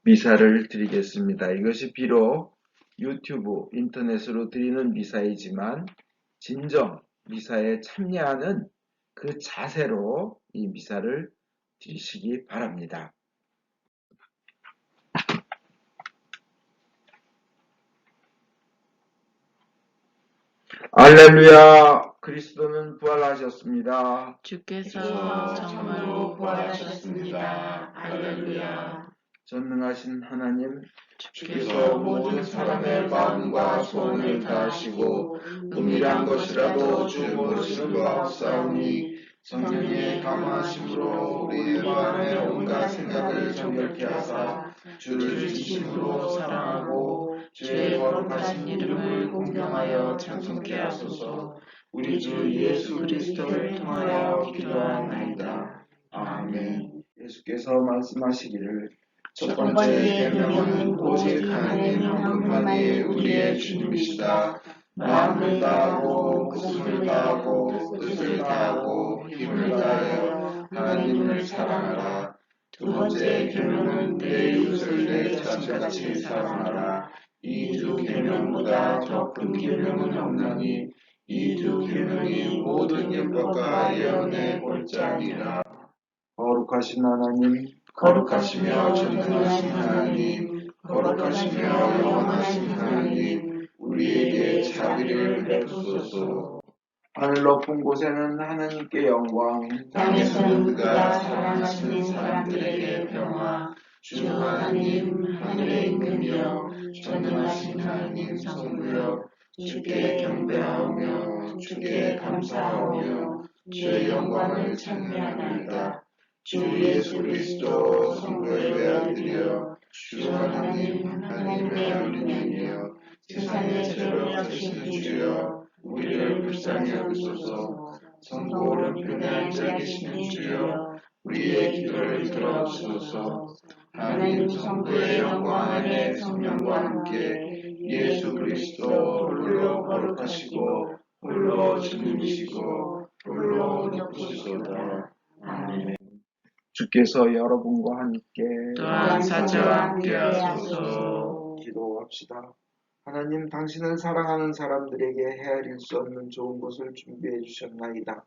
미사를 드리겠습니다. 이것이 비록 유튜브, 인터넷으로 드리는 미사이지만 진정 미사에 참여하는 그 자세로 이 미사를 드리시기 바랍니다. 할렐루야! 그리스도는 부활하셨습니다. 주께서 정말로 부활하셨습니다. 할렐루야. 전능하신 하나님, 주께서 모든 사람의 마음과 소원을 다하시고 은밀한 것이라도 주무시는 바 없사오니 성령의 감화하심으로 우리의 마음의 온갖 생각을 정결케 하사 주를 진심으로 사랑하고 주의 거룩하신 이름을 공경하여 찬송케 하소서. 우리 주 예수 그리스도를 통하여 기도하나이다. 아멘. 예수께서 말씀하시기를 첫 번째 계명은 오직 하나님 한 분만이 우리의 주님이시다. 마음을 다하고 목숨을 다하고 뜻을 다하고 힘을 다하여 하나님을 사랑하라. 두 번째 계명은 내 이웃을 내 자신같이 사랑하라. 이 두 계명보다 더 큰 계명은 없나니 이 두 계명이 모든 율법과 예언의 골짜기라. 거룩하신 하나님, 거룩하시며 전능하신 하나님, 거룩하시며 영원하신 하나님, 우리에게 자비를 베푸소서. 하늘 높은 곳에는 하나님께 영광, 땅에서는 그가 사랑하시는 사람들에게 평화. 주 하나님, 하늘에 있으며 전능하신 하나님 성부여, 주께 경배하오며 주께 감사하오며 주의 영광을 찬미하나이다. 주 예수 그리스도 성부의 외아들이여, 주 하나님 하나님의 어린아이여, 세상의 죄를 없애신 주여, 우리를 불쌍히 여기소서. 성부 오른편에 앉아 계시는 주여, 우리의 기도를 들어주소서. 하나님 성부의 영광 안에 성령과 함께 예수 그리스도 홀로 거룩하시고 홀로 주님이시고 홀로 높으시도다. 아멘. 주께서 여러분과 함께 또한 사자와 함께 하소서. 기도합시다. 하나님, 당신을 사랑하는 사람들에게 헤아릴 수 없는 좋은 것을 준비해 주셨나이다.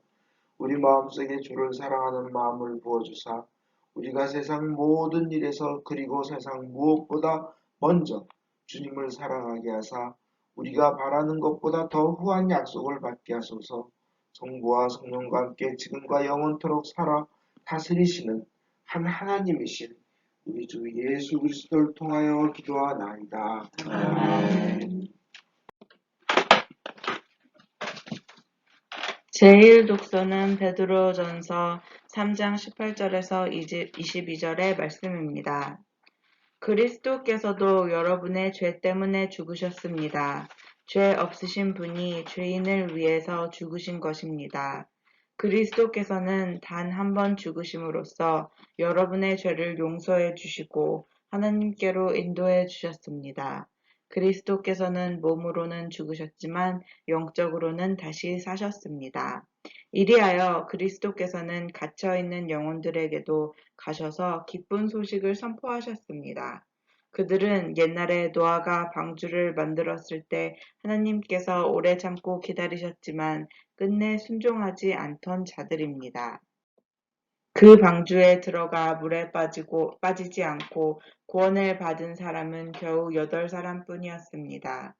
우리 마음속에 주를 사랑하는 마음을 부어주사 우리가 세상 모든 일에서 그리고 세상 무엇보다 먼저 주님을 사랑하게 하사 우리가 바라는 것보다 더 후한 약속을 받게 하소서. 성부와 성령과 함께 지금과 영원토록 살아 다스리시는 한 하나님이신 우리 주 예수 그리스도를 통하여 기도하나이다. 아멘. 제1독서는 베드로전서 3장 18절에서 22절의 말씀입니다. 그리스도께서도 여러분의 죄 때문에 죽으셨습니다. 죄 없으신 분이 죄인을 위해서 죽으신 것입니다. 그리스도께서는 단 한 번 죽으심으로써 여러분의 죄를 용서해 주시고 하나님께로 인도해 주셨습니다. 그리스도께서는 몸으로는 죽으셨지만 영적으로는 다시 사셨습니다. 이리하여 그리스도께서는 갇혀있는 영혼들에게도 가셔서 기쁜 소식을 선포하셨습니다. 그들은 옛날에 노아가 방주를 만들었을 때 하나님께서 오래 참고 기다리셨지만 끝내 순종하지 않던 자들입니다. 그 방주에 들어가 물에 빠지지 않고 구원을 받은 사람은 겨우 8사람뿐이었습니다.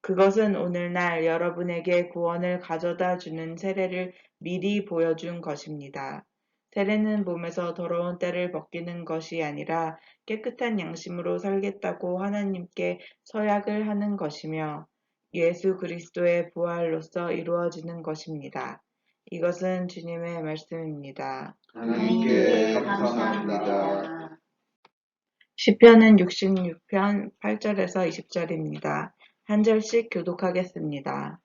그것은 오늘날 여러분에게 구원을 가져다 주는 세례를 미리 보여준 것입니다. 세례는 몸에서 더러운 때를 벗기는 것이 아니라 깨끗한 양심으로 살겠다고 하나님께 서약을 하는 것이며 예수 그리스도의 부활로서 이루어지는 것입니다. 이것은 주님의 말씀입니다. 하나님께 감사합니다. 시편은 66편 8절에서 20절입니다. 한 절씩 교독하겠습니다.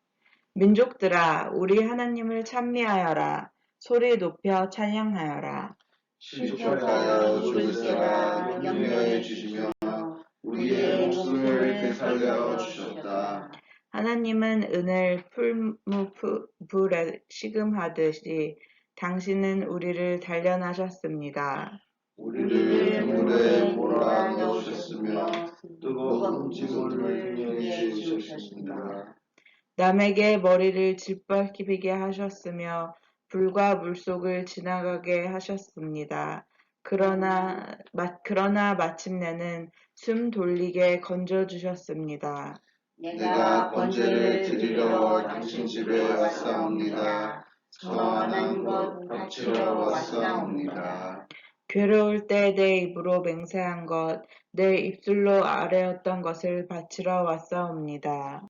민족들아, 우리 하나님을 찬미하여라. 소리 높여 찬양하여라. 시편하여 주께서 염려해 주시며 우리의 목숨을 되살려 주셨다. 하나님은 은을 풀무불에 시금하듯이 당신은 우리를 단련하셨습니다. 우리를 등불에 몰아 넣으셨으며 뜨거운 지물을 등에 주셨습니다. 남에게 머리를 짓밟히게 하셨으며 불과 물속을 지나가게 하셨습니다. 그러나 마침내는 숨 돌리게 건져주셨습니다. 내가 번제를 드리러 당신 집에 왔사옵니다. 선한 것 바치러 왔사옵니다. 괴로울 때 내 입으로 맹세한 것, 내 입술로 아뢰었던 것을 바치러 왔사옵니다.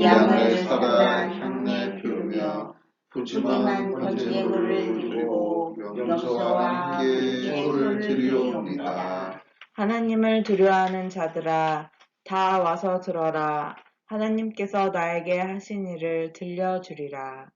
양을 사다 향내 피우며 푸짐한 번제물을 드리고 명소와 함께 소를 드리옵니다. 하나님을 두려워하는 자들아, 다 와서 들어라. 하나님께서 나에게 하신 일을 들려주리라.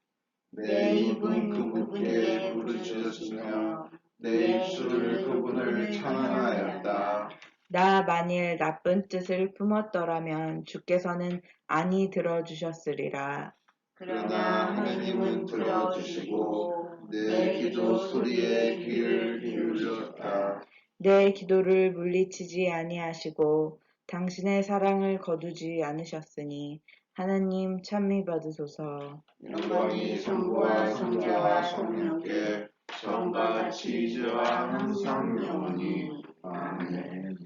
내 입은 그분께 부르짖었으며 내 입술을 그분을 찬양하였다. 나 만일 나쁜 뜻을 품었더라면 주께서는 안히 들어주셨으리라. 그러나 하나님은 들어주시고 내 기도 소리에 귀를 기울이셨다. 내 기도를 물리치지 아니하시고 당신의 사랑을 거두지 않으셨으니 하나님 찬미 받으소서. 영광이 성부와 성자와 성령께 처음과 같이 이제와 항상 영원히. 아멘.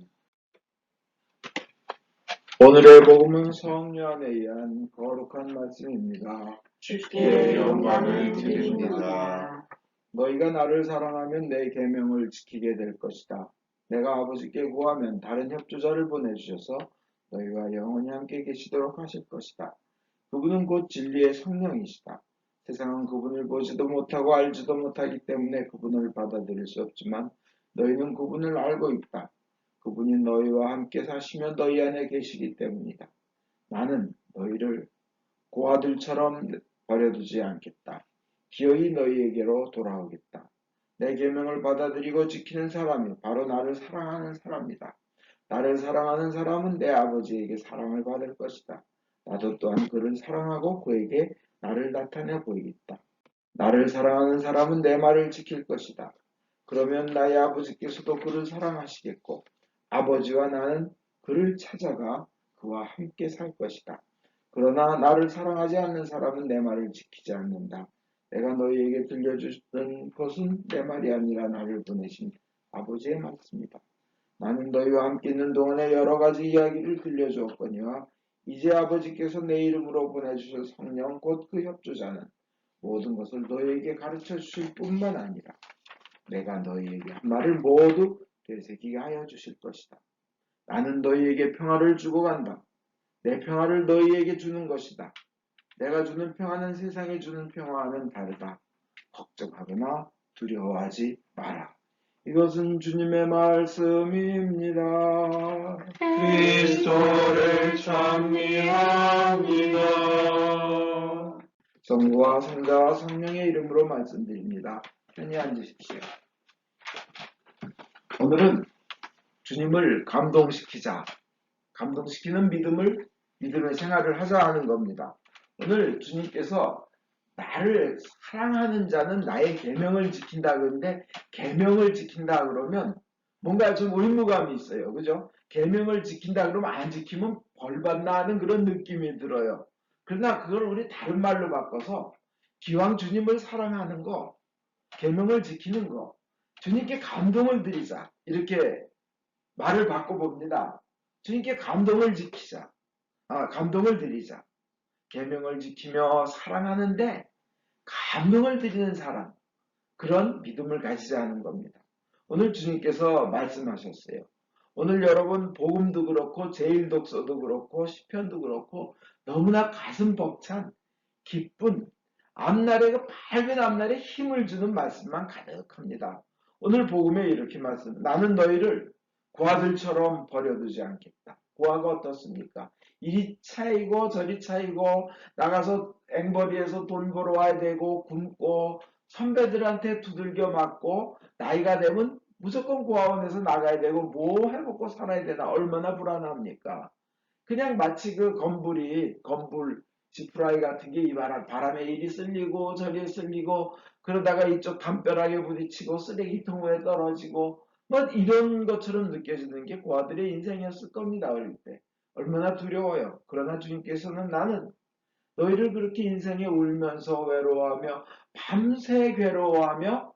오늘의 복음은 성령 안에 의한 거룩한 말씀입니다. 주께 영광을 드립니다. 너희가 나를 사랑하면 내 계명을 지키게 될 것이다. 내가 아버지께 구하면 다른 협조자를 보내주셔서 너희와 영원히 함께 계시도록 하실 것이다. 그분은 곧 진리의 성령이시다. 세상은 그분을 보지도 못하고 알지도 못하기 때문에 그분을 받아들일 수 없지만 너희는 그분을 알고 있다. 그분이 너희와 함께 사시며 너희 안에 계시기 때문이다. 나는 너희를 고아들처럼 버려두지 않겠다. 기어이 너희에게로 돌아오겠다. 내 계명을 받아들이고 지키는 사람이 바로 나를 사랑하는 사람이다. 나를 사랑하는 사람은 내 아버지에게 사랑을 받을 것이다. 나도 또한 그를 사랑하고 그에게 나를 나타내 보이겠다. 나를 사랑하는 사람은 내 말을 지킬 것이다. 그러면 나의 아버지께서도 그를 사랑하시겠고 아버지와 나는 그를 찾아가 그와 함께 살 것이다. 그러나 나를 사랑하지 않는 사람은 내 말을 지키지 않는다. 내가 너희에게 들려주는 것은 내 말이 아니라 나를 보내신 아버지의 말씀이다. 나는 너희와 함께 있는 동안에 여러 가지 이야기를 들려주었거니와 이제 아버지께서 내 이름으로 보내주실 성령 곧 그 협조자는 모든 것을 너희에게 가르쳐 주실 뿐만 아니라 내가 너희에게 한 말을 모두 되새기게 하여 주실 것이다. 나는 너희에게 평화를 주고 간다. 내 평화를 너희에게 주는 것이다. 내가 주는 평화는 세상이 주는 평화와는 다르다. 걱정하거나 두려워하지 마라. 이것은 주님의 말씀입니다. 그리스도를 찬미합니다. 성부와 성자와 성령의 이름으로 말씀드립니다. 편히 앉으십시오. 오늘은 주님을 감동시키자, 감동시키는 믿음의 생활을 하자 하는 겁니다. 오늘 주님께서 나를 사랑하는 자는 나의 계명을 지킨다 그러는데 계명을 지킨다 그러면 뭔가 좀 의무감이 있어요. 그죠? 계명을 지킨다 그러면 안 지키면 벌 받나 하는 그런 느낌이 들어요. 그러나 그걸 우리 다른 말로 바꿔서 기왕 주님을 사랑하는 거, 계명을 지키는 거, 주님께 감동을 드리자. 이렇게 말을 바꿔봅니다. 주님께 감동을 감동을 드리자. 계명을 지키며 사랑하는데 감동을 드리는 사람, 그런 믿음을 가지자 하는 겁니다. 오늘 주님께서 말씀하셨어요. 오늘 여러분 복음도 그렇고 제일독서도 그렇고 시편도 그렇고 너무나 가슴 벅찬 기쁜 앞날에 그 밝은 앞날에 힘을 주는 말씀만 가득합니다. 오늘 복음에 이렇게 말씀, 나는 너희를 고아들처럼 버려두지 않겠다. 고아가 어떻습니까? 이리 차이고 저리 차이고 나가서 앵벌이에서 돈 벌어 와야 되고 굶고 선배들한테 두들겨 맞고 나이가 되면 무조건 고아원에서 나가야 되고 뭐 해먹고 살아야 되나 얼마나 불안합니까? 그냥 마치 그 건불 지푸라기 같은 게 이 바람에 이리 쓸리고 저리 쓸리고 그러다가 이쪽 담벼락에 부딪히고 쓰레기통에 떨어지고 뭐 이런 것처럼 느껴지는 게 고아들의 인생이었을 겁니다. 어릴 때. 얼마나 두려워요. 그러나 주님께서는 나는 너희를 그렇게 인생에 울면서 외로워하며 밤새 괴로워하며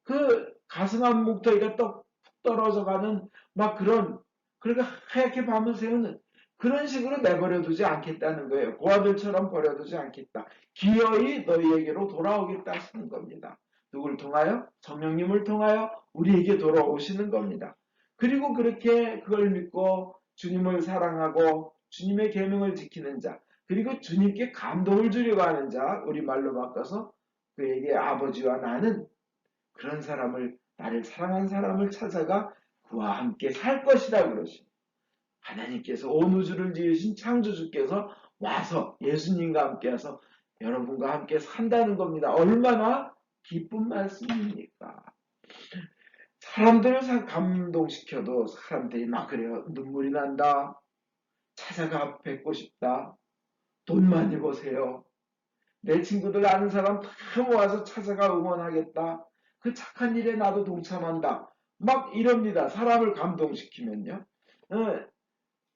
그 가슴 한 뭉텅이가 떡 떨어져가는 막 그런 그러니까 하얗게 밤을 새우는 그런 식으로 내버려 두지 않겠다는 거예요. 고아들처럼 버려두지 않겠다. 기어이 너희에게로 돌아오겠다 하시는 겁니다. 누굴 통하여? 성령님을 통하여 우리에게 돌아오시는 겁니다. 그리고 그렇게 그걸 믿고 주님을 사랑하고 주님의 계명을 지키는 자, 그리고 주님께 감동을 주려고 하는 자, 우리말로 바꿔서 그에게 아버지와 나는 그런 사람을, 나를 사랑한 사람을 찾아가 그와 함께 살 것이다 그러시. 하나님께서 온 우주를 지으신 창조주께서 와서 예수님과 함께 와서 여러분과 함께 산다는 겁니다. 얼마나 기쁜 말씀입니까? 사람들을 감동시켜도 사람들이 막 그래요. 눈물이 난다. 찾아가 뵙고 싶다. 돈 많이 버세요. 내 친구들 아는 사람 다 모아서 찾아가 응원하겠다. 그 착한 일에 나도 동참한다. 막 이럽니다. 사람을 감동시키면요.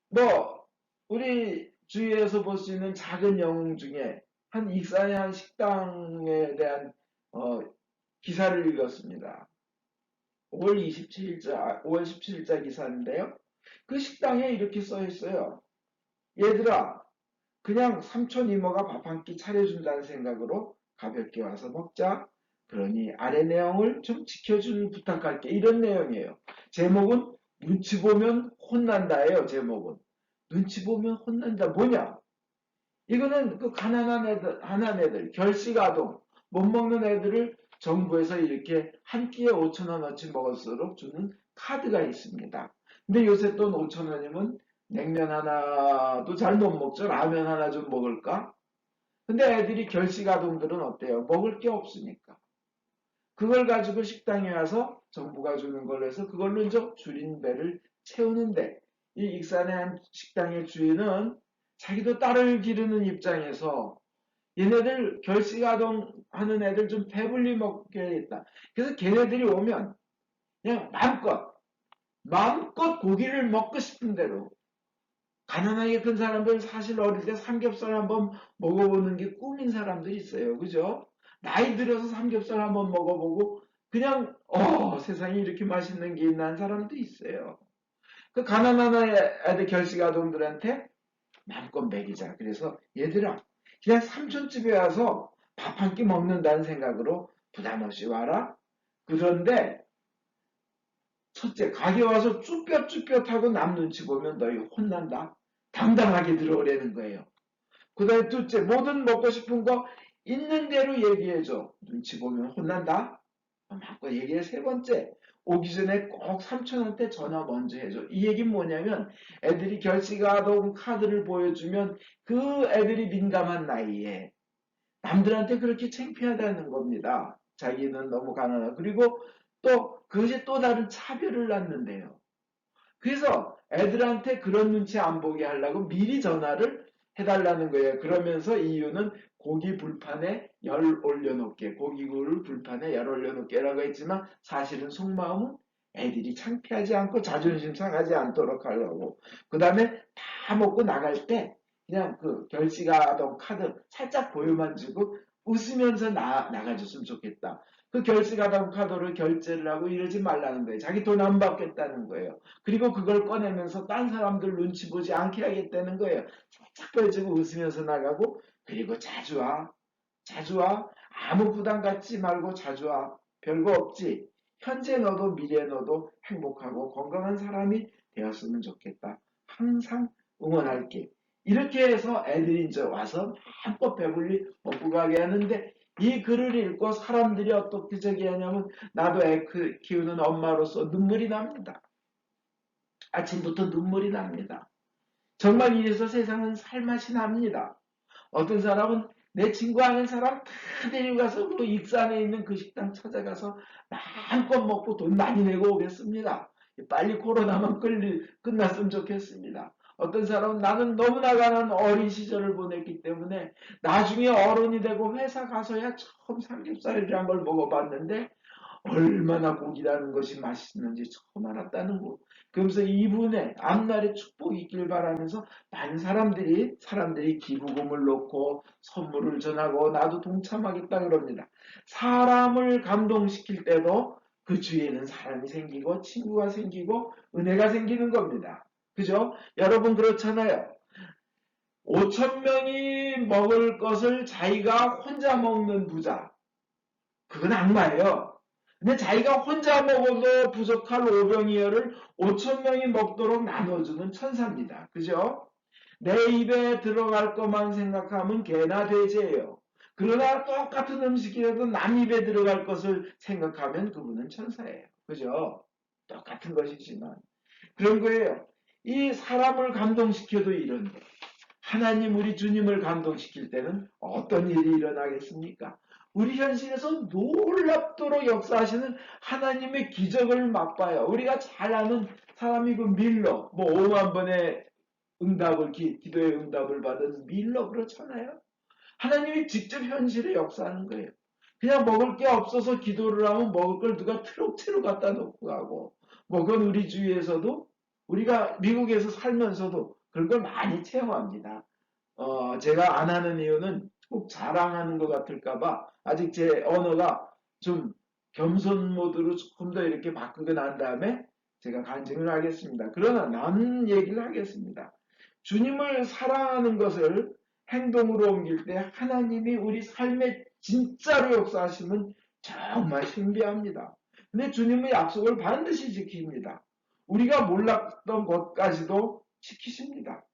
뭐 우리 주위에서 볼 수 있는 작은 영웅 중에 한 익산의 한 식당에 대한 기사를 읽었습니다. 5월 17일자 기사인데요. 그 식당에 이렇게 써 있어요. 얘들아, 그냥 삼촌 이모가 밥 한 끼 차려준다는 생각으로 가볍게 와서 먹자. 그러니 아래 내용을 좀 지켜주는 부탁할게. 이런 내용이에요. 제목은 눈치 보면 혼난다예요. 제목은. 눈치 보면 혼난다. 뭐냐? 이거는 그 가난한 애들, 결식아동, 못 먹는 애들을 정부에서 이렇게 한 끼에 5,000원어치 먹을수록 주는 카드가 있습니다. 근데 요새 돈 5,000원이면 냉면 하나도 잘 못 먹죠. 라면 하나 좀 먹을까? 근데 애들이 결식아동들은 어때요? 먹을 게 없으니까. 그걸 가지고 식당에 와서 정부가 주는 걸로 해서 그걸로 이제 줄인 배를 채우는데 이 익산의 한 식당의 주인은 자기도 딸을 기르는 입장에서 얘네들 결식아동 하는 애들 좀 배불리 먹게겠다. 그래서 걔네들이 오면 그냥 마음껏 고기를 먹고 싶은 대로 가난하게 큰 사람들은 사실 어릴 때 삼겹살 한번 먹어보는 게 꿈인 사람들이 있어요. 그죠? 나이 들어서 삼겹살 한번 먹어보고 그냥 세상에 이렇게 맛있는 게 있나 하는 사람도 있어요. 그 가난한 애들 결식아동들한테 마음껏 먹이자. 그래서 얘들아 그냥 삼촌집에 와서 밥 한 끼 먹는다는 생각으로 부담 없이 와라. 그런데 첫째, 가게 와서 쭈뼛쭈뼛하고 남 눈치 보면 너희 혼난다. 당당하게 들어오라는 거예요. 그 다음에 둘째, 뭐든 먹고 싶은 거 있는 대로 얘기해줘. 눈치 보면 혼난다. 마음껏 얘기해. 세 번째, 오기 전에 꼭 삼촌한테 전화 먼저 해줘. 이 얘기는 뭐냐면 애들이 결식아동 카드를 보여주면 그 애들이 민감한 나이에 남들한테 그렇게 창피하다는 겁니다. 자기는 너무 가난하고. 그리고 또 그것이 또 다른 차별을 낳는데요. 그래서 애들한테 그런 눈치 안 보게 하려고 미리 전화를 해달라는 거예요. 그러면서 이유는 고기 불판에 열 올려놓게, 고기구를 불판에 열 올려놓게라고 했지만 사실은 속마음은 애들이 창피하지 않고 자존심 상하지 않도록 하려고. 그 다음에 다 먹고 나갈 때 그냥 그 결식아동 카드 살짝 보여만 주고 웃으면서 나가줬으면 좋겠다. 그 결식아동 카드를 결제를 하고 이러지 말라는 거예요. 자기 돈 안 받겠다는 거예요. 그리고 그걸 꺼내면서 딴 사람들 눈치 보지 않게 하겠다는 거예요. 살짝 펼치고 웃으면서 나가고 그리고 자주 와. 자주 와. 아무 부담 갖지 말고 자주 와. 별거 없지. 현재 너도 미래 너도 행복하고 건강한 사람이 되었으면 좋겠다. 항상 응원할게. 이렇게 해서 애들이 이제 와서 한껏 배불리 먹고 가게 하는데 이 글을 읽고 사람들이 어떻게 저기 하냐면 나도 애 키우는 엄마로서 눈물이 납니다. 아침부터 눈물이 납니다. 정말 이래서 세상은 살맛이 납니다. 어떤 사람은 내 친구 아는 사람 다 데리고 가서 그 익산에 있는 그 식당 찾아가서 마음껏 먹고 돈 많이 내고 오겠습니다. 빨리 코로나만 끝났으면 좋겠습니다. 어떤 사람은 나는 너무나 가난 어린 시절을 보냈기 때문에 나중에 어른이 되고 회사 가서야 처음 삼겹살이란 걸 먹어봤는데 얼마나 고기라는 것이 맛있는지 처음 알았다는 거. 그러면서 이분의 앞날에 축복이 있길 바라면서 많은 사람들이 기부금을 놓고 선물을 전하고 나도 동참하겠다 그럽니다. 사람을 감동시킬 때도 그 주위에는 사람이 생기고 친구가 생기고 은혜가 생기는 겁니다. 그죠? 여러분 그렇잖아요. 5천 명이 먹을 것을 자기가 혼자 먹는 부자. 그건 악마예요. 근데 자기가 혼자 먹어도 부족할 오병이어를 5천 명이 먹도록 나눠주는 천사입니다. 그죠? 내 입에 들어갈 것만 생각하면 개나 돼지예요. 그러나 똑같은 음식이라도 남 입에 들어갈 것을 생각하면 그분은 천사예요. 그죠? 똑같은 것이지만. 그런 거예요. 이 사람을 감동시켜도 이런데 하나님 우리 주님을 감동시킬 때는 어떤 일이 일어나겠습니까? 우리 현실에서 놀랍도록 역사하시는 하나님의 기적을 맛봐요. 우리가 잘 아는 사람이 그 밀러, 뭐 5만 번의 응답을, 기도의 응답을 받은 밀러 그렇잖아요. 하나님이 직접 현실에 역사하는 거예요. 그냥 먹을 게 없어서 기도를 하면 먹을 걸 누가 트럭채로 갖다 놓고 가고, 뭐 그건 우리 주위에서도 우리가 미국에서 살면서도 그런 걸 많이 체험합니다. 제가 안 하는 이유는 꼭 자랑하는 것 같을까봐 아직 제 언어가 좀 겸손 모드로 조금 더 이렇게 바꾸고 난 다음에 제가 간증을 하겠습니다. 그러나 나는 얘기를 하겠습니다. 주님을 사랑하는 것을 행동으로 옮길 때 하나님이 우리 삶에 진짜로 역사하시면 정말 신비합니다. 근데 주님의 약속을 반드시 지킵니다. 우리가 몰랐던 것까지도 지키십니다.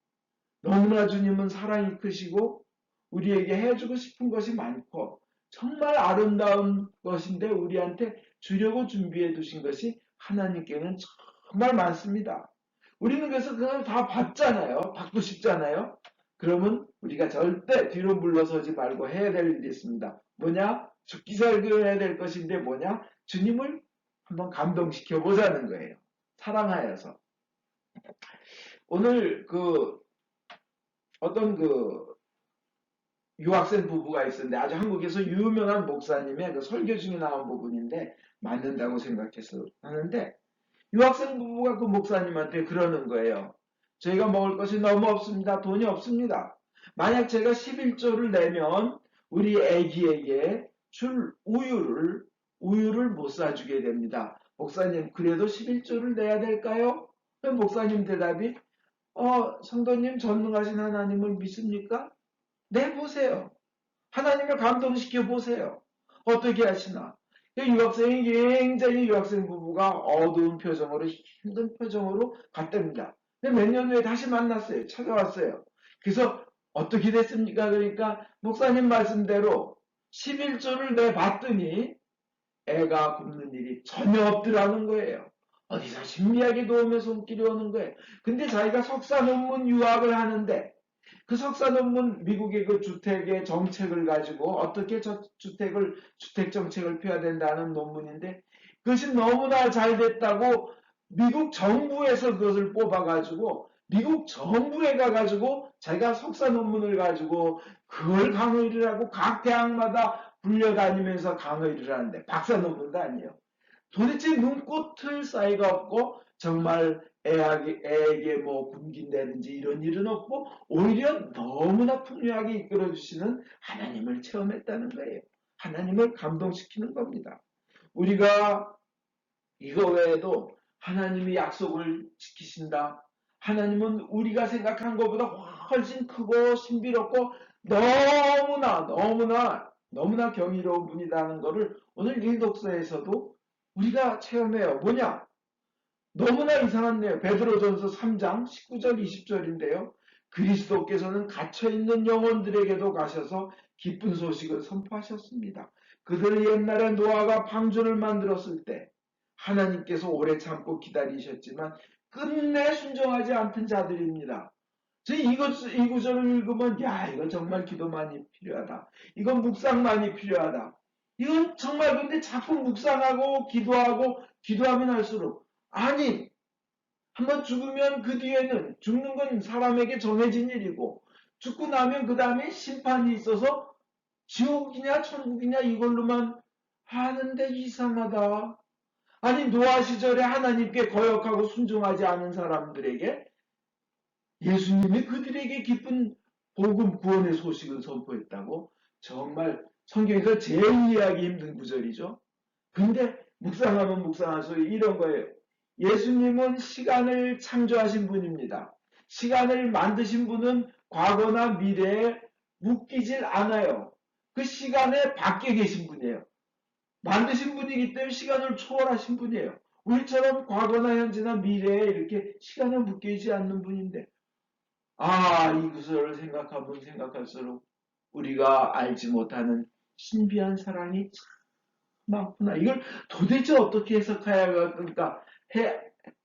너무나 주님은 사랑이 크시고 우리에게 해주고 싶은 것이 많고 정말 아름다운 것인데 우리한테 주려고 준비해 두신 것이 하나님께는 정말 많습니다. 우리는 그래서 그걸 다 받잖아요. 받고 싶잖아요. 그러면 우리가 절대 뒤로 물러서지 말고 해야 될 일이 있습니다. 뭐냐? 죽기 살기 해야 될 것인데 뭐냐? 주님을 한번 감동시켜 보자는 거예요. 사랑하여서. 오늘 어떤 유학생 부부가 있었는데 아주 한국에서 유명한 목사님의 그 설교 중에 나온 부분인데 맞는다고 생각해서 하는데 유학생 부부가 그 목사님한테 그러는 거예요. 저희가 먹을 것이 너무 없습니다. 돈이 없습니다. 만약 제가 11조를 내면 우리 애기에게 줄 우유를 못 사주게 됩니다. 목사님 그래도 11조를 내야 될까요? 목사님 대답이 성도님 전능하신 하나님을 믿습니까? 네, 보세요. 하나님을 감동시켜 보세요. 어떻게 하시나? 유학생이 굉장히 유학생 부부가 어두운 표정으로 힘든 표정으로 갔답니다. 근데 몇 년 후에 다시 만났어요. 찾아왔어요. 그래서 어떻게 됐습니까? 그러니까 목사님 말씀대로 11조를 내봤더니 애가 굶는 일이 전혀 없더라는 거예요. 어디서 신비하게 도움에 손길이 오는 거예요. 근데 자기가 석사 논문 유학을 하는데 그 석사 논문 미국의 그 주택의 정책을 가지고 어떻게 주택 정책을 펴야 된다는 논문인데 그것이 너무나 잘 됐다고 미국 정부에서 그것을 뽑아가지고 미국 정부에 가가지고 자기가 석사 논문을 가지고 그걸 강의를 하고 각 대학마다 불려다니면서 강의를 하는데 박사 논문도 아니에요. 도대체 눈꽃을 사이가 없고 정말 애에게 뭐 굶긴다든지 이런 일은 없고 오히려 너무나 풍요하게 이끌어주시는 하나님을 체험했다는 거예요. 하나님을 감동시키는 겁니다. 우리가 이거 외에도 하나님이 약속을 지키신다. 하나님은 우리가 생각한 것보다 훨씬 크고 신비롭고 너무나 경이로운 분이라는 것을 오늘 이 독서에서도 우리가 체험해요. 뭐냐? 너무나 이상한데요. 베드로전서 3장 19절 20절인데요. 그리스도께서는 갇혀있는 영혼들에게도 가셔서 기쁜 소식을 선포하셨습니다. 그들이 옛날에 노아가 방주를 만들었을 때 하나님께서 오래 참고 기다리셨지만 끝내 순종하지 않던 자들입니다. 이 구절을 읽으면 이건 정말 기도 많이 필요하다. 이건 묵상 많이 필요하다. 이건 정말 근데 자꾸 묵상하고 기도하면 할수록 아니 한번 죽으면 그 뒤에는 죽는 건 사람에게 정해진 일이고 죽고 나면 그 다음에 심판이 있어서 지옥이냐 천국이냐 이걸로만 하는데 이상하다. 아니 노아 시절에 하나님께 거역하고 순종하지 않은 사람들에게 예수님이 그들에게 기쁜 복음 구원의 소식을 선포했다고? 정말 성경에서 제일 이해하기 힘든 구절이죠. 근데 묵상하면 묵상할수록 이런 거예요. 예수님은 시간을 창조하신 분입니다. 시간을 만드신 분은 과거나 미래에 묶이질 않아요. 그 시간에 밖에 계신 분이에요. 만드신 분이기 때문에 시간을 초월하신 분이에요. 우리처럼 과거나 현재나 미래에 이렇게 시간에 묶이지 않는 분인데, 이 구절을 생각하면 생각할수록 우리가 알지 못하는 신비한 사랑이 참 많구나. 이걸 도대체 어떻게 해석해야 할까?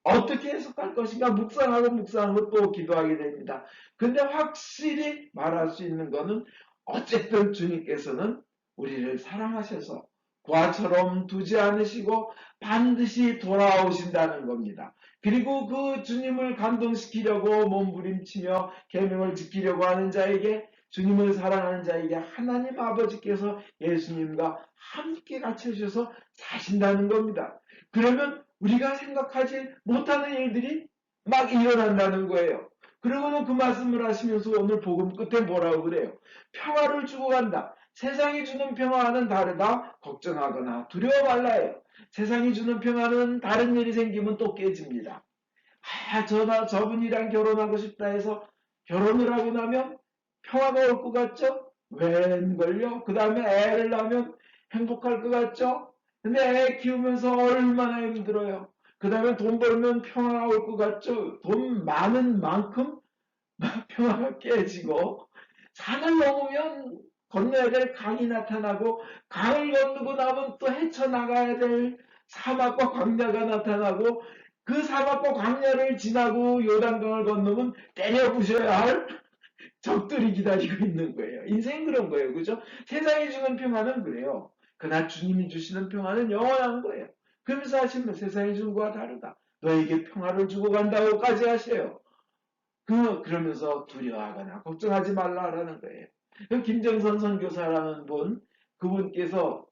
어떻게 해석할 것인가? 묵상하고 묵상하고 또 기도하게 됩니다. 근데 확실히 말할 수 있는 것은 어쨌든 주님께서는 우리를 사랑하셔서 과처럼 두지 않으시고 반드시 돌아오신다는 겁니다. 그리고 그 주님을 감동시키려고 몸부림치며 계명을 지키려고 하는 자에게, 주님을 사랑하는 자에게 하나님 아버지께서 예수님과 함께 같이 하셔서 사신다는 겁니다. 그러면 우리가 생각하지 못하는 일들이 막 일어난다는 거예요. 그러고는 그 말씀을 하시면서 오늘 복음 끝에 뭐라고 그래요? 평화를 주고 간다. 세상이 주는 평화와는 다르다. 걱정하거나 두려워 말라요. 세상이 주는 평화는 다른 일이 생기면 또 깨집니다. 저분이랑 결혼하고 싶다 해서 결혼을 하고 나면 평화가 올 것 같죠? 웬걸요? 그 다음에 애를 낳으면 행복할 것 같죠? 근데 애 키우면서 얼마나 힘들어요. 그 다음에 돈 벌면 평화가 올 것 같죠? 돈 많은 만큼 평화가 깨지고, 산을 넘으면 건너야 될 강이 나타나고, 강을 건너고 나면 또 헤쳐나가야 될 사막과 광야가 나타나고, 그 사막과 광야를 지나고 요단강을 건너면 때려 부셔야 할 적들이 기다리고 있는 거예요. 인생 그런 거예요. 그죠? 세상이 주는 평화는 그래요. 그러나 주님이 주시는 평화는 영원한 거예요. 그러면서 하시면 세상이 주는 거와 다르다. 너에게 평화를 주고 간다고까지 하세요. 그러면서 두려워하거나 걱정하지 말라라는 거예요. 김정선 선교사라는 분, 그분께서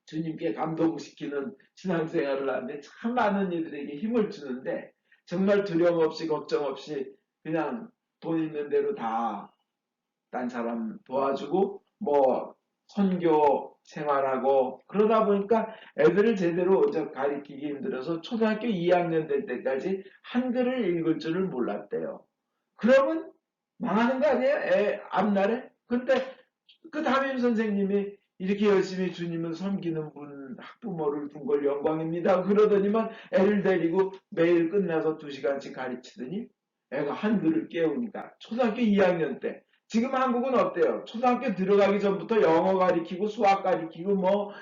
주님께 감동시키는 신앙생활을 하는데 참 많은 이들에게 힘을 주는데, 정말 두려움 없이 걱정 없이 그냥 돈 있는 대로 다 딴 사람 도와주고 뭐 선교 생활하고 그러다 보니까 애들을 제대로 가리키기 힘들어서 초등학교 2학년 될 때까지 한글을 읽을 줄을 몰랐대요. 그러면 망하는 거 아니에요? 앞날에? 근데 그 담임 선생님이 이렇게 열심히 주님을 섬기는 분 학부모를 둔 걸 영광입니다. 그러더니만 애를 데리고 매일 끝나서 2시간씩 가르치더니 애가 한글을 깨우니까 초등학교 2학년 때. 지금 한국은 어때요? 초등학교 들어가기 전부터 영어 가리키고 수학 가리키고 뭐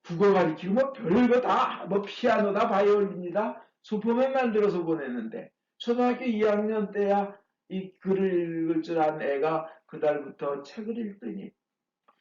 국어 가리키고 뭐 별거 다, 뭐 피아노다 바이올린이다 소포만 만들어서 보냈는데, 초등학교 2학년 때야 이 글을 읽을 줄 아는 애가 그달부터 책을 읽더니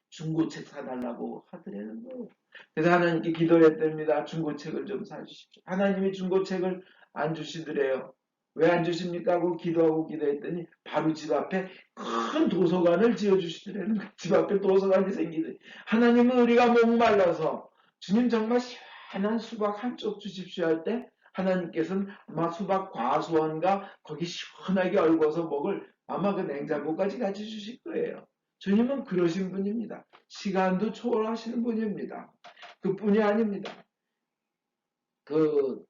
중고책 사달라고 하더라는 거예요. 그래서 하나님께 기도를 했답니다. 중고책을 좀 사주십시오. 하나님이 중고책을 안 주시더래요. 왜 안 주십니까? 하고 기도하고 기도했더니 바로 집 앞에 큰 도서관을 지어주시더라는 거예요. 집 앞에 도서관이 생기더니, 하나님은 우리가 목말라서 주님 정말 시원한 수박 한쪽 주십시오 할 때 하나님께서는 아마 수박 과수원과 거기 시원하게 얽어서 먹을 아마 그 냉장고까지 같이 주실 거예요. 주님은 그러신 분입니다. 시간도 초월하시는 분입니다. 그뿐이 아닙니다. 그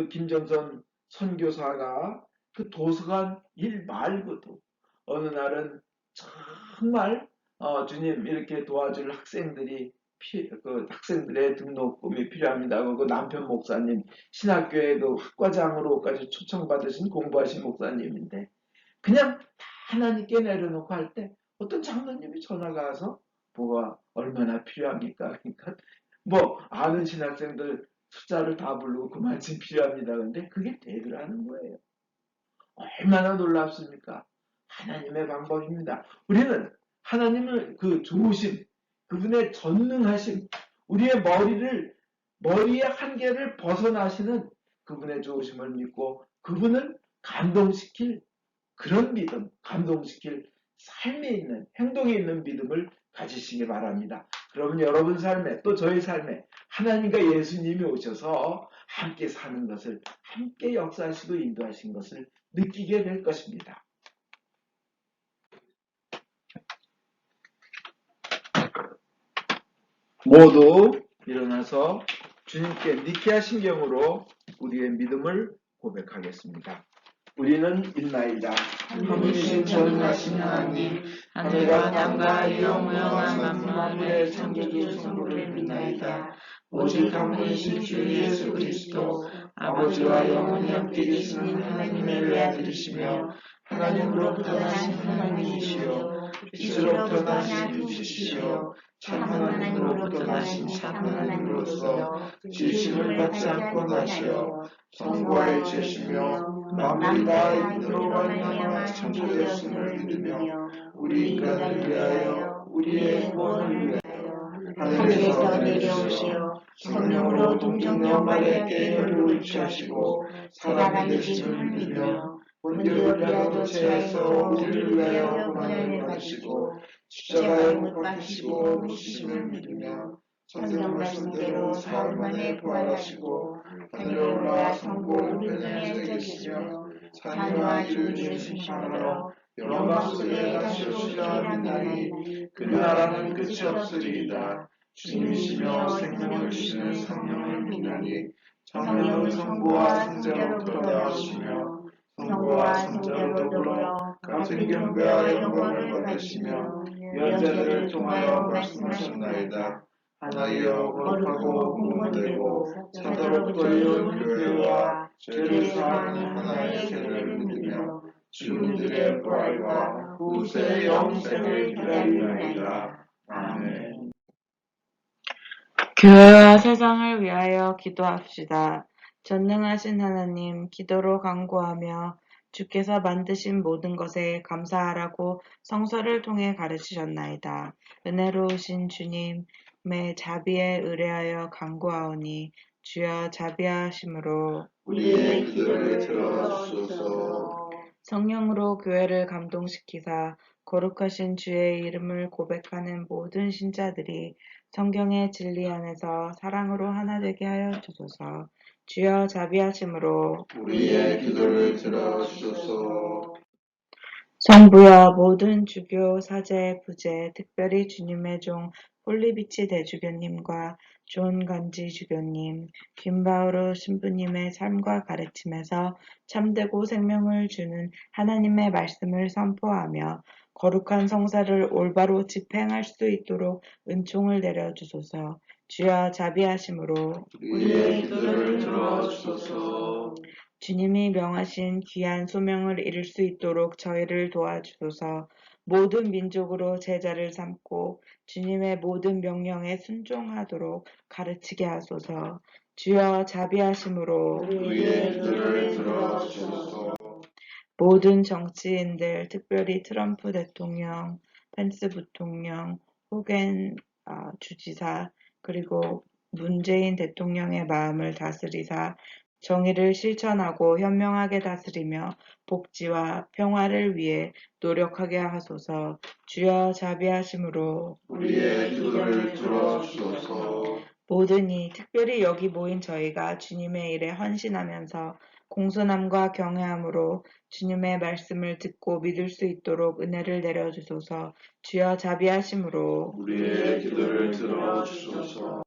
김정선 선교사가 그 도서관 일 말고도 어느 날은 정말 주님 이렇게 도와줄 학생들이 그 학생들의 등록금이 필요합니다. 그 남편 목사님 신학교에 그 학과장으로까지 초청받으신 공부하신 목사님인데, 그냥 하나님께 내려놓고 할 때 어떤 장로님이 전화가 와서 뭐가 얼마나 필요합니까? 그러니까 뭐 아는 신학생들 숫자를 다 부르고 그만큼 필요합니다. 근데 그게 되더라는 거예요. 얼마나 놀랍습니까? 하나님의 방법입니다. 우리는 하나님을 그 좋으심, 그분의 전능하심, 우리의 머리의 한계를 벗어나시는 그분의 좋으심을 믿고 그분을 감동시킬 그런 믿음, 감동시킬 삶에 있는, 행동에 있는 믿음을 가지시기 바랍니다. 그러면 여러분 삶에 또 저희 삶에 하나님과 예수님이 오셔서 함께 사는 것을 함께 역사하시고 인도하신 것을 느끼게 될 것입니다. 모두 일어나서 주님께 니케아 신경으로 우리의 믿음을 고백하겠습니다. 우리는 있나이다. 함께신 전능하신 하나님, 하늘과 땅과 유영무영한 만물의 창조주 성부를 믿나이다. 오직 한 분이신 주 예수 그리스도, 아버지와 영원히 함께 계시는 하나님의 외아들이시며 하나님으로부터 나신 하나님이시요 빛으로부터 나신 빛이시요 참 하나님으로부터 나신 참 하나님으로서 지으심을 받지 않고 나시어 성부와의 죄시며 만물이 다 이로 말미암아 창조되었음을 믿으며 우리 인간을 위하여 우리의 구원을 위하여 하늘에서 내려오시어 성령으로 동정녀 마리아께 혈육을 취하시고 사람이 되심을 믿으며 본디오 빌라도 제에서 우리를 위하여 고난을 받으시고 십자가에 못 박히시고 죽으심을 믿으며 성경 말씀대로 사흘 만에 부활하시고 하늘에 올라 성부 오른편에 계시며 자녀와 주님을 심판하러 영광 속에 다시 오시리라 믿나니 그 나라는 끝이 없으리이다. 주님이시며 생명을 주시는 성령을 믿나니 성령은 성부와 성자로부터 나오시며 성부와 성자로 더불어 같은 경배와 영광을 받으시며 연자들을 통하여 말씀하셨나이다. 하나이여 거룩하고 공무되고 사도로부터 이룬 교회와 죄를 사하는 하나의 세례를 믿으며 죽은이들의 부활과 후세의 영생을 기다리나이다. 아멘. 교회와 세상을 위하여 기도합시다. 전능하신 하나님, 기도로 간구하며 주께서 만드신 모든 것에 감사하라고 성서를 통해 가르치셨나이다. 은혜로우신 주님의 자비에 의뢰하여 간구하오니 주여 자비하심으로 우리의 기도를 들어주소서. 성령으로 교회를 감동시키사 거룩하신 주의 이름을 고백하는 모든 신자들이 성경의 진리 안에서 사랑으로 하나 되게 하여 주소서. 주여 자비하심으로 우리의 기도를 들어주소서. 성부여 모든 주교, 사제, 부제, 특별히 주님의 종 홀리비치 대주교님과 존 간지 주교님, 김바우로 신부님의 삶과 가르침에서 참되고 생명을 주는 하나님의 말씀을 선포하며 거룩한 성사를 올바로 집행할 수 있도록 은총을 내려주소서. 주여 자비하심으로 우리의 기도를 들어주소서. 주님이 명하신 귀한 소명을 이룰 수 있도록 저희를 도와주소서. 모든 민족으로 제자를 삼고 주님의 모든 명령에 순종하도록 가르치게 하소서. 주여 자비하심으로 우리의 기도를 들어주소서. 모든 정치인들, 특별히 트럼프 대통령, 펜스 부통령, 호겐 주지사, 그리고 문재인 대통령의 마음을 다스리사 정의를 실천하고 현명하게 다스리며 복지와 평화를 위해 노력하게 하소서. 주여 자비하심으로 우리의 기도를 들어주소서. 모든 이 특별히 여기 모인 저희가 주님의 일에 헌신하면서 공손함과 경외함으로 주님의 말씀을 듣고 믿을 수 있도록 은혜를 내려주소서. 주여 자비하심으로 우리의 기도를 들어주소서.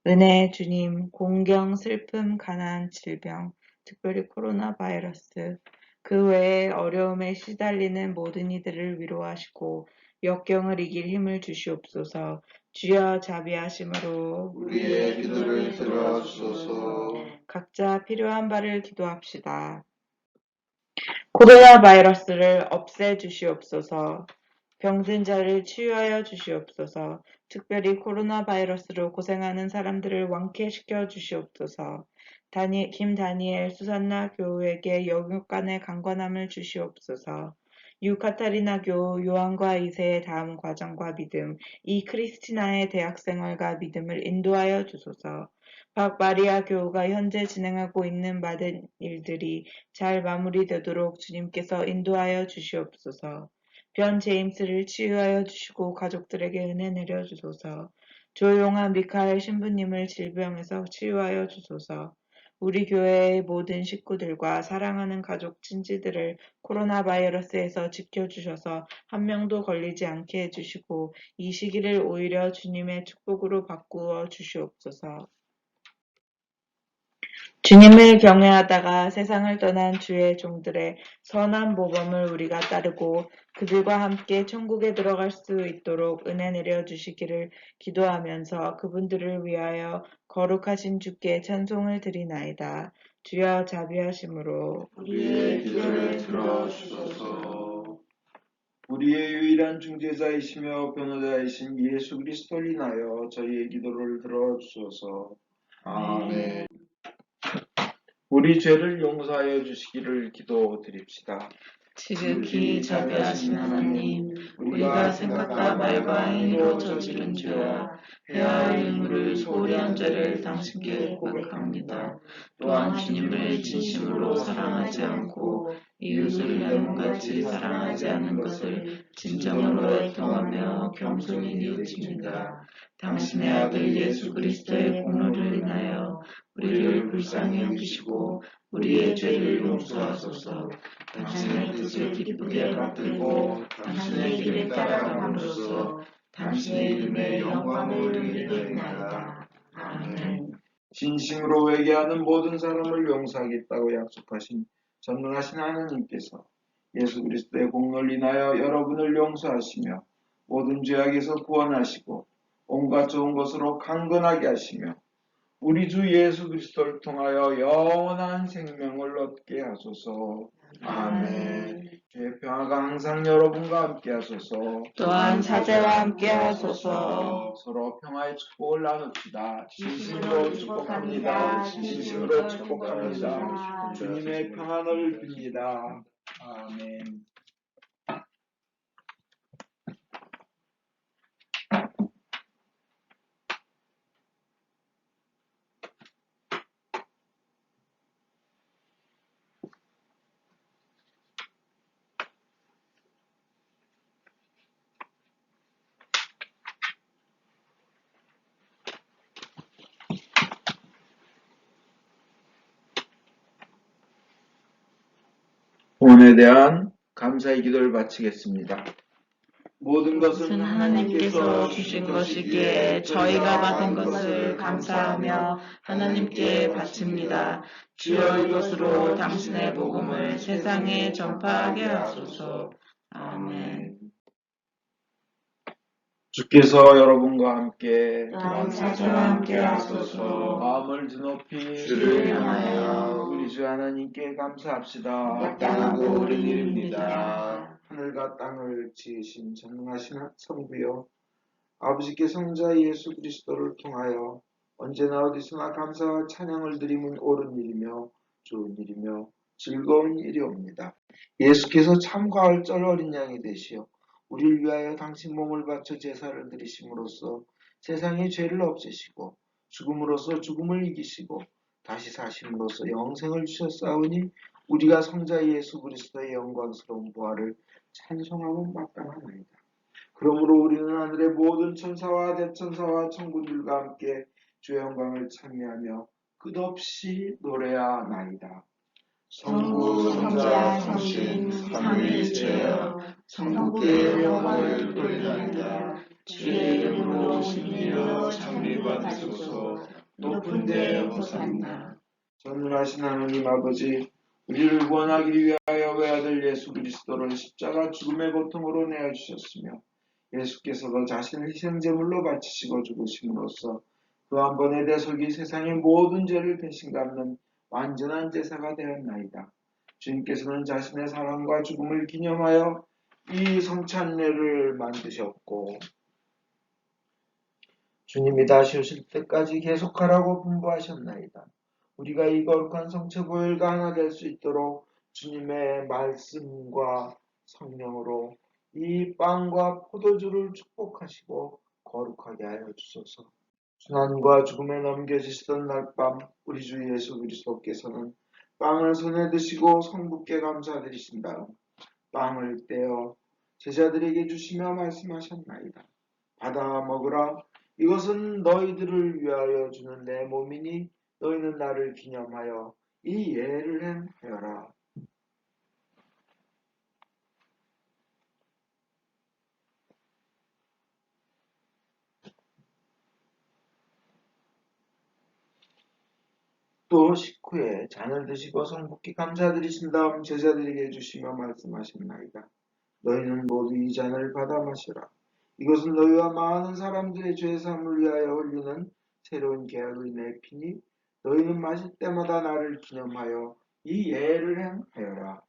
은혜의 주님, 공경, 슬픔, 가난, 질병, 특별히 코로나 바이러스, 그 외에 어려움에 시달리는 모든 이들을 위로하시고 역경을 이길 힘을 주시옵소서. 주여 자비하심으로 우리의 기도를 들어주소서. 각자 필요한 바를 기도합시다. 코로나 바이러스를 없애주시옵소서. 병든 자를 치유하여 주시옵소서. 특별히 코로나 바이러스로 고생하는 사람들을 완쾌시켜 주시옵소서. 김다니엘 수산나 교우에게 영육간의 강건함을 주시옵소서. 유카타리나 교우 요한과 이세의 다음 과정과 믿음, 이 크리스티나의 대학생활과 믿음을 인도하여 주소서. 박 마리아 교우가 현재 진행하고 있는 많은 일들이 잘 마무리되도록 주님께서 인도하여 주시옵소서. 변 제임스를 치유하여 주시고 가족들에게 은혜 내려 주소서. 조용한 미카엘 신부님을 질병에서 치유하여 주소서. 우리 교회의 모든 식구들과 사랑하는 가족 친지들을 코로나 바이러스에서 지켜주셔서 한 명도 걸리지 않게 해주시고 이 시기를 오히려 주님의 축복으로 바꾸어 주시옵소서. 주님을 경외하다가 세상을 떠난 주의 종들의 선한 모범을 우리가 따르고 그들과 함께 천국에 들어갈 수 있도록 은혜 내려 주시기를 기도하면서 그분들을 위하여 거룩하신 주께 찬송을 드리나이다. 주여 자비하심으로 우리의 기도를 들어주소서. 우리의 유일한 중재자이시며 변호자이신 예수 그리스도를 인하여 저희의 기도를 들어주소서. 아멘. 우리 죄를 용서하여 주시기를 기도드립시다. 지극히 자비하신 하나님, 우리가 생각과 말과 행위로 저지른 죄와 회화의 의무를 소홀히 한 죄를 당신께 고백합니다. 또한 주님을 진심으로 사랑하지 않고 이웃을 영혼같이 사랑하지 않는 것을 진정으로 애통하며 겸손히 뉘우칩니다. 당신의 아들 예수 그리스도의 공로를 인하여 우리를 불쌍히 여기시고 우리의 죄를 용서하소서. 당신의 뜻을 기쁘게 받들고 당신의 길을 따라감으로써 당신의 이름의 영광을 누리리이다. 아멘. 진심으로 회개하는 모든 사람을 용서하겠다고 약속하신 전능하신 하나님께서 예수 그리스도의 공로를 인하여 여러분을 용서하시며 모든 죄악에서 구원하시고 온갖 좋은 것으로 강건하게 하시며 우리 주 예수 그리스도를 통하여 영원한 생명을 얻게 하소서. 아멘. 주의 평화가 항상 여러분과 함께 하소서. 또한 사제와 함께 하소서. 서로 평화의 축복을 나눕시다. 진심으로 축복합니다. 진심으로 축복합니다. 주님의 평안을 빕니다. 아멘. 본에 대한 감사의 기도를 바치겠습니다. 모든 것은 하나님께서 주신 것이기에 저희가 받은 것을 감사하며 하나님께 바칩니다. 주여 이것으로 당신의 복음을 세상에 전파하게 하소서. 아멘. 주께서 여러분과 함께 또한 사제와 함께 하소서. 마음을 드높이 주를 향하여 우리 주 하나님께 감사합시다. 마땅하고 옳은 일입니다. 하늘과 땅을 지으신 전능하신 성부여, 아버지께 성자 예수 그리스도를 통하여 언제나 어디서나 감사와 찬양을 드리면 옳은 일이며 좋은 일이며 즐거운 일이옵니다. 예수께서 참 가을절 어린 양이 되시어 우리를 위하여 당신 몸을 바쳐 제사를 드리심으로써 세상의 죄를 없애시고 죽음으로써 죽음을 이기시고 다시 사심으로써 영생을 주셨사오니 우리가 성자 예수 그리스도의 영광스러운 부활을 찬송하면 마땅하나이다. 그러므로 우리는 하늘의 모든 천사와 대천사와 천군들과 함께 주의 영광을 찬미하며 끝없이 노래하나이다. 성부, 성자, 성신, 삼위일체여 성부께 영광을 돌리나이다. 주의 이름으로 오시며 찬미받으소서. 높은 데 호산나. 전능하신 하나님 아버지, 우리를 구원하기 위하여 외아들 예수 그리스도를 십자가 죽음의 고통으로 내어주셨으며 예수께서도 자신을 희생제물로 바치시고 죽으심으로써 그 한 번의 대속이 세상의 모든 죄를 대신 갚는 완전한 제사가 되었나이다. 주님께서는 자신의 사랑과 죽음을 기념하여 이 성찬례를 만드셨고 주님이 다시 오실 때까지 계속하라고 분부하셨나이다. 우리가 이 거룩한 성체보혈과 하나 될 수 있도록 주님의 말씀과 성령으로 이 빵과 포도주를 축복하시고 거룩하게 하여 주소서. 순환과 죽음에 넘겨지시던 날밤 우리 주 예수 그리스도께서는 빵을 손에 드시고 성부께 감사드리신 다음 빵을 떼어 제자들에게 주시며 말씀하셨나이다. 받아 먹으라. 이것은 너희들을 위하여 주는 내 몸이니 너희는 나를 기념하여 이 예를 행하여라. 또 식후에 잔을 드시고 성부께 감사드리신 다음 제자들에게 주시며 말씀하셨나이다. 너희는 모두 이 잔을 받아 마시라. 이것은 너희와 많은 사람들의 죄사함을 위하여 흘리는 새로운 계약의 내 피니 너희는 마실 때마다 나를 기념하여 이 예를 행하여라.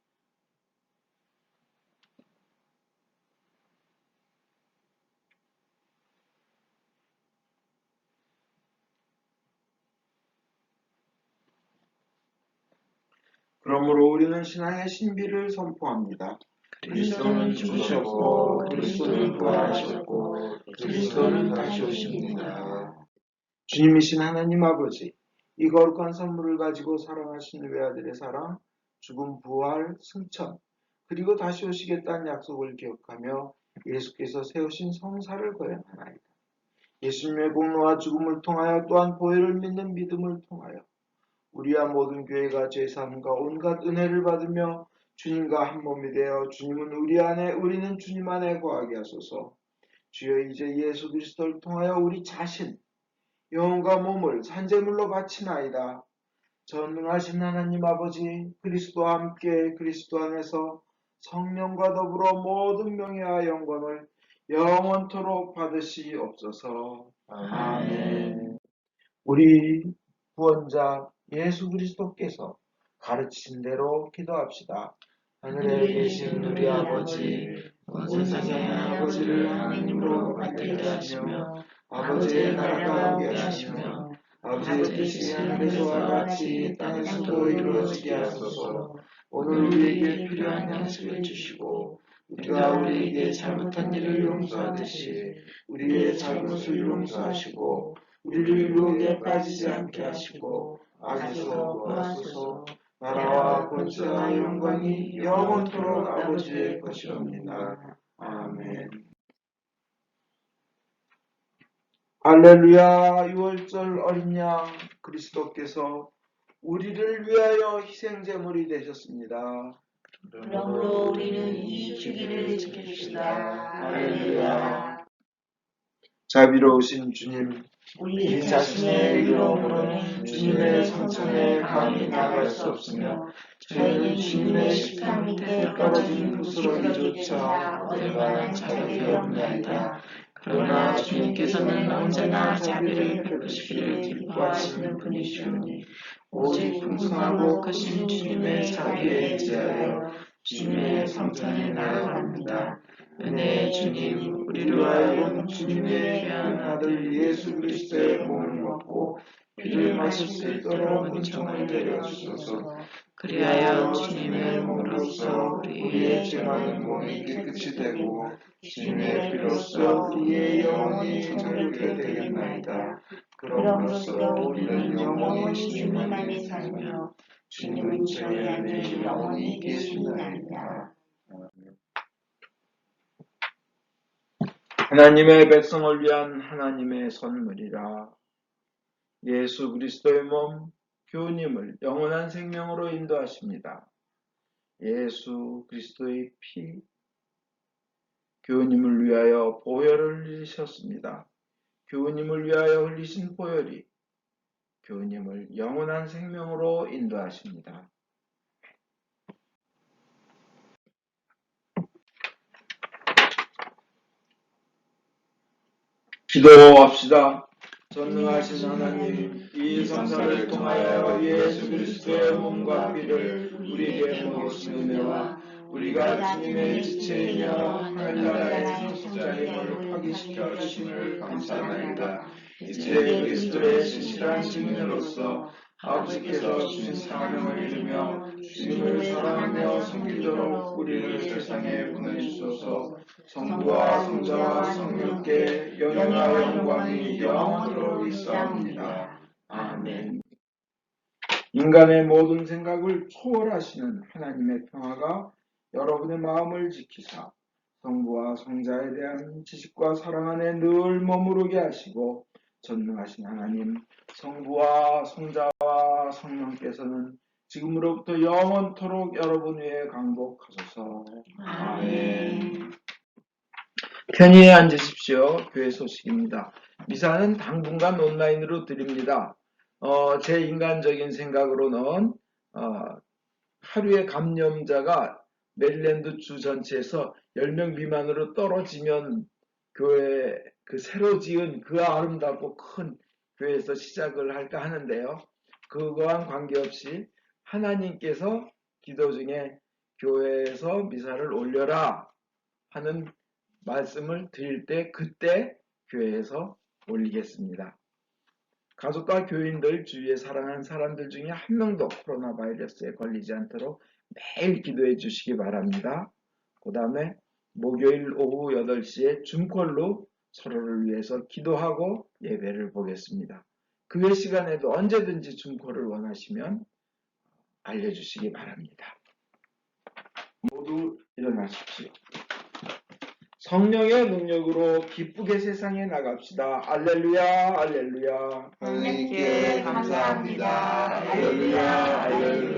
그러므로 우리는 신앙의 신비를 선포합니다. 그리스도는 죽으셨고 그리스도는 부활하셨고 그리스도는 다시 오십니다. 주님이신 하나님 아버지, 이 거룩한 선물을 가지고 사랑하시는 외아들의 사랑, 죽음, 부활, 승천, 그리고 다시 오시겠다는 약속을 기억하며 예수께서 세우신 성사를 거행하나이다. 예수님의 공로와 죽음을 통하여 또한 보혈을 믿는 믿음을 통하여 우리와 모든 교회가 죄사함과 온갖 은혜를 받으며 주님과 한 몸이 되어 주님은 우리 안에 우리는 주님 안에 거하게 하소서. 주여 이제 예수 그리스도를 통하여 우리 자신 영혼과 몸을 산제물로 바치나이다. 전능하신 하나님 아버지 그리스도와 함께 그리스도 안에서 성령과 더불어 모든 명예와 영광을 영원토록 받으시옵소서. 아멘. 우리 구원자 예수 그리스도께서 가르치신 대로 기도합시다. 하늘에 계신 우리 아버지, 온 세상의 아버지를 하나님으로 받들게 하시며 아버지의 나라가 오게 하시며 아버지의 뜻이 하늘에서와 같이 땅에서도 이루어지게 하소서. 오늘 우리에게 필요한 양식을 주시고 우리가 우리에게 잘못한 일을 용서하듯이 우리의 잘못을 용서하시고 우리를 유혹에 빠지지 않게 하시고 악에서 구하소서. 나라와 권세와 영광이 영원토록 아버지의 것이옵니다. 아멘. 할렐루야. 6월절 어린 양 그리스도께서 우리를 위하여 희생제물이 되셨습니다. 그러므로 우리는 이 주기를 지킵시다. 할렐루야. 자비로우신 주님, 우리 자신의 의로움으로는 주님의 성천에 감히 나갈 수 없으며 저희는 주님의 십판 밑에 떨어진 부스러기조차 얻을 만한 자격이 없나이다. 그러나 주님께서는 언제나 자비를 베푸시기를 기뻐하시는 분이시오니 오직 풍성하고 크신 주님의 자비에 의지하여 주님의 성천에 나아갑니다. 은혜의 주님, 우리를 하여금 주님의 귀한 아들 예수 그리스도의 몸을 먹고 피를 마실 수 있도록 은총을 내려주소서. 그리하여 주님의 몸으로서 우리의 죄많은 몸이 깨끗이 되고 주님의 피로써 우리의 영혼이 정결케 되겠나이다. 그럼으로써 우리는 영원히 주님 안에 살며 주님은 저희 안에 영원히 계시나이다. 하나님의 백성을 위한 하나님의 선물이라. 예수 그리스도의 몸 교우님을 영원한 생명으로 인도하십니다. 예수 그리스도의 피 교우님을 위하여 보혈을 흘리셨습니다. 교우님을 위하여 흘리신 보혈이 교우님을 영원한 생명으로 인도하십니다. 기도합시다. 전능하신 하나님, 이 성사를 통하여 예수 그리스도의 몸과 피를 우리에게 먹이신 은혜와 우리가 주님의 지체이며 하늘나라의 성자임을 확인시켜 주심을 감사합니다. 이제 그리스도의 신실한 증인으로서 아버지께서 주신 사명을 이루며 주님을 사랑하며 섬기도록 우리를 세상에 보내주소서. 성부와 성자와 성령께 영광과 영광이 영원토록 있사옵니다. 아멘. 인간의 모든 생각을 초월하시는 하나님의 평화가 여러분의 마음을 지키사 성부와 성자에 대한 지식과 사랑 안에 늘 머무르게 하시고 전능하신 하나님, 성부와 성자와 성령께서는 지금으로부터 영원토록 여러분 위에 강복하소서. 아멘. 편의에 앉으십시오. 교회 소식입니다. 미사는 당분간 온라인으로 드립니다. 제 인간적인 생각으로는 하루에 감염자가 메릴랜드 주 전체에서 10명 미만으로 떨어지면 교회 새로 지은 그 아름답고 큰 교회에서 시작을 할까 하는데요. 그거와는 관계없이 하나님께서 기도 중에 교회에서 미사를 올려라 하는 말씀을 드릴 때 그때 교회에서 올리겠습니다. 가족과 교인들 주위에 사랑하는 사람들 중에 한 명도 코로나 바이러스에 걸리지 않도록 매일 기도해 주시기 바랍니다. 그 다음에 목요일 오후 8시에 줌콜로 서로를 위해서 기도하고 예배를 보겠습니다. 그 외 시간에도 언제든지 줌콜을 원하시면 알려주시기 바랍니다. 모두 일어나십시오. 성령의 능력으로 기쁘게 세상에 나갑시다. 알렐루야, 알렐루야. 하나님께 감사합니다. 할렐루야, 할렐루야.